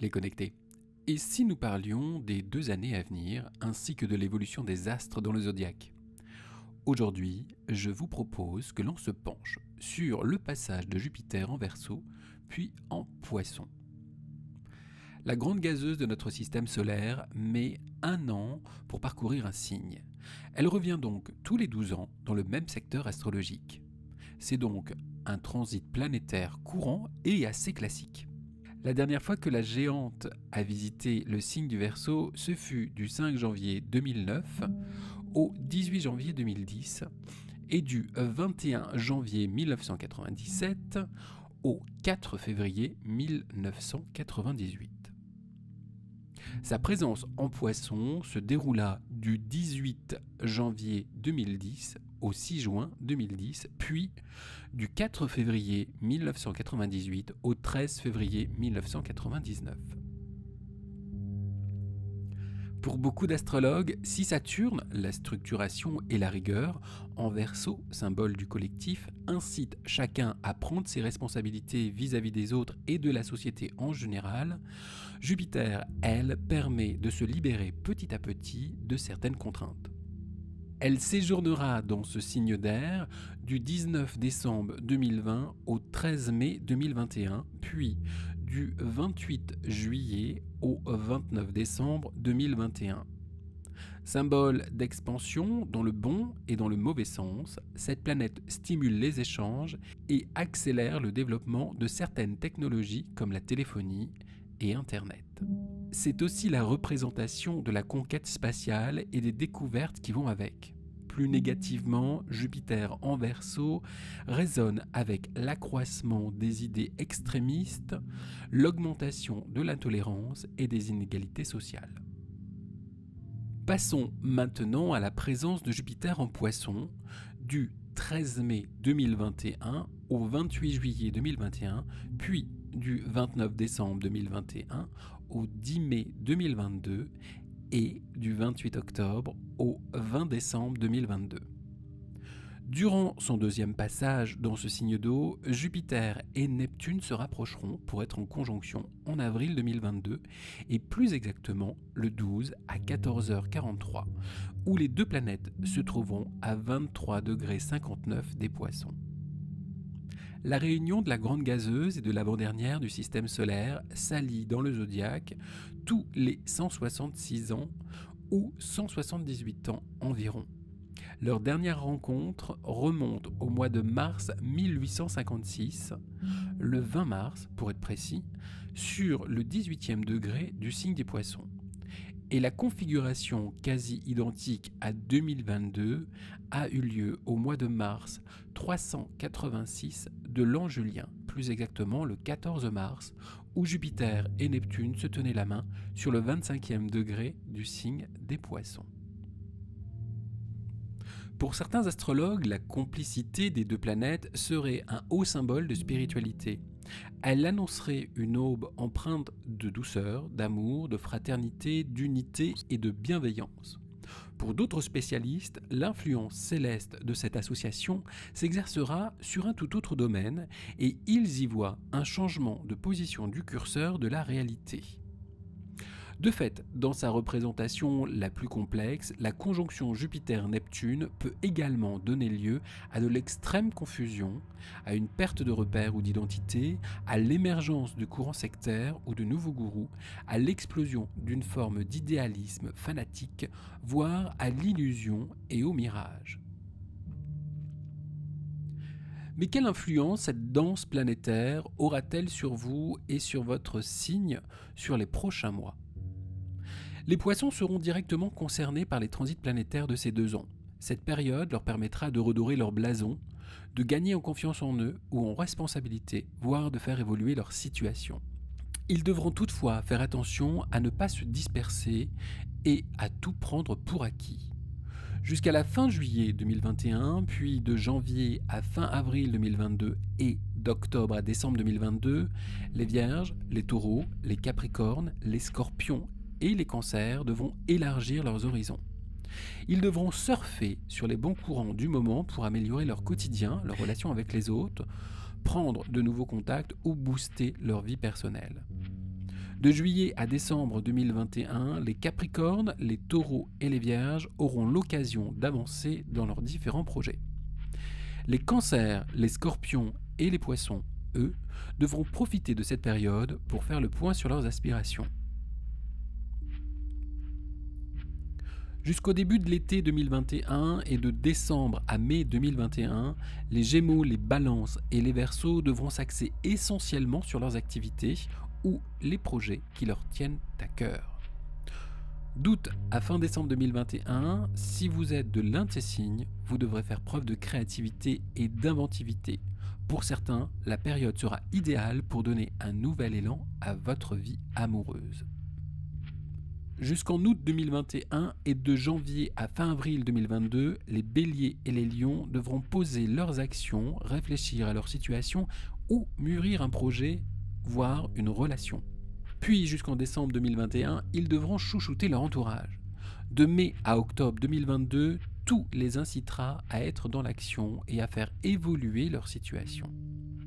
les connectés. Et si nous parlions des 2 années à venir, ainsi que de l'évolution des astres dans le zodiaque? Aujourd'hui, je vous propose que l'on se penche sur le passage de Jupiter en Verseau, puis en Poisson. La grande gazeuse de notre système solaire met 1 an pour parcourir un signe. Elle revient donc tous les 12 ans dans le même secteur astrologique. C'est donc un transit planétaire courant et assez classique. La dernière fois que la géante a visité le signe du Verseau, ce fut du 5 janvier 2009 au 18 janvier 2010 et du 21 janvier 1997 au 4 février 1998. Sa présence en Poisson se déroula du 18 janvier 2010 au 6 juin 2010, puis du 4 février 1998 au 13 février 1999. Pour beaucoup d'astrologues, si Saturne, la structuration et la rigueur, en Verseau, symbole du collectif, incite chacun à prendre ses responsabilités vis-à-vis des autres et de la société en général, Jupiter, elle, permet de se libérer petit à petit de certaines contraintes. Elle séjournera dans ce signe d'air du 19 décembre 2020 au 13 mai 2021, puis du 28 juillet au 29 décembre 2021. Symbole d'expansion dans le bon et dans le mauvais sens, cette planète stimule les échanges et accélère le développement de certaines technologies comme la téléphonie et Internet. C'est aussi la représentation de la conquête spatiale et des découvertes qui vont avec. Plus négativement, Jupiter en Verseau résonne avec l'accroissement des idées extrémistes, l'augmentation de l'intolérance et des inégalités sociales. Passons maintenant à la présence de Jupiter en Poisson du 13 mai 2021 au 28 juillet 2021, puis du 29 décembre 2021 au 10 mai 2022 et du 28 octobre au 20 décembre 2022. Durant son deuxième passage dans ce signe d'eau, Jupiter et Neptune se rapprocheront pour être en conjonction en avril 2022 et plus exactement le 12 à 14h43, où les deux planètes se trouveront à 23,59 des Poissons. La réunion de la grande gazeuse et de l'avant-dernière du système solaire s'allie dans le zodiaque tous les 166 ans ou 178 ans environ. Leur dernière rencontre remonte au mois de mars 1856, le 20 mars pour être précis, sur le 18e degré du signe des Poissons. Et la configuration quasi identique à 2022 a eu lieu au mois de mars 386 de l'an Julien, plus exactement le 14 mars, où Jupiter et Neptune se tenaient la main sur le 25e degré du signe des Poissons. Pour certains astrologues, la complicité des deux planètes serait un haut symbole de spiritualité. Elle annoncerait une aube empreinte de douceur, d'amour, de fraternité, d'unité et de bienveillance. Pour d'autres spécialistes, l'influence céleste de cette association s'exercera sur un tout autre domaine et ils y voient un changement de position du curseur de la réalité. De fait, dans sa représentation la plus complexe, la conjonction Jupiter-Neptune peut également donner lieu à de l'extrême confusion, à une perte de repères ou d'identité, à l'émergence de courants sectaires ou de nouveaux gourous, à l'explosion d'une forme d'idéalisme fanatique, voire à l'illusion et au mirage. Mais quelle influence cette danse planétaire aura-t-elle sur vous et sur votre signe sur les prochains mois ? Les Poissons seront directement concernés par les transits planétaires de ces 2 ans. Cette période leur permettra de redorer leur blason, de gagner en confiance en eux ou en responsabilité, voire de faire évoluer leur situation. Ils devront toutefois faire attention à ne pas se disperser et à tout prendre pour acquis. Jusqu'à la fin juillet 2021, puis de janvier à fin avril 2022 et d'octobre à décembre 2022, les Vierges, les Taureaux, les Capricornes, les Scorpions et les Cancers devront élargir leurs horizons. Ils devront surfer sur les bons courants du moment pour améliorer leur quotidien, leurs relations avec les autres, prendre de nouveaux contacts ou booster leur vie personnelle. De juillet à décembre 2021, les Capricornes, les Taureaux et les Vierges auront l'occasion d'avancer dans leurs différents projets. Les Cancers, les Scorpions et les Poissons, eux, devront profiter de cette période pour faire le point sur leurs aspirations. Jusqu'au début de l'été 2021 et de décembre à mai 2021, les Gémeaux, les Balances et les Verseaux devront s'axer essentiellement sur leurs activités ou les projets qui leur tiennent à cœur. D'août à fin décembre 2021, si vous êtes de l'un de ces signes, vous devrez faire preuve de créativité et d'inventivité. Pour certains, la période sera idéale pour donner un nouvel élan à votre vie amoureuse. Jusqu'en août 2021 et de janvier à fin avril 2022, les Béliers et les Lions devront poser leurs actions, réfléchir à leur situation ou mûrir un projet, voire une relation. Puis jusqu'en décembre 2021, ils devront chouchouter leur entourage. De mai à octobre 2022, tout les incitera à être dans l'action et à faire évoluer leur situation.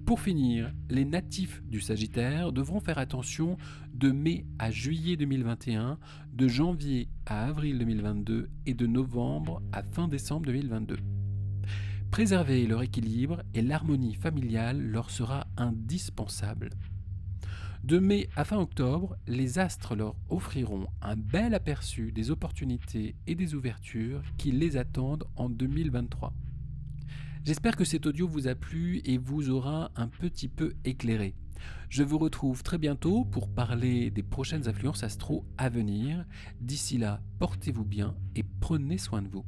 Pour finir, les natifs du Sagittaire devront faire attention de mai à juillet 2021, de janvier à avril 2022 et de novembre à fin décembre 2022. Préserver leur équilibre et l'harmonie familiale leur sera indispensable. De mai à fin octobre, les astres leur offriront un bel aperçu des opportunités et des ouvertures qui les attendent en 2023. J'espère que cet audio vous a plu et vous aura un petit peu éclairé. Je vous retrouve très bientôt pour parler des prochaines influences astro à venir. D'ici là, portez-vous bien et prenez soin de vous.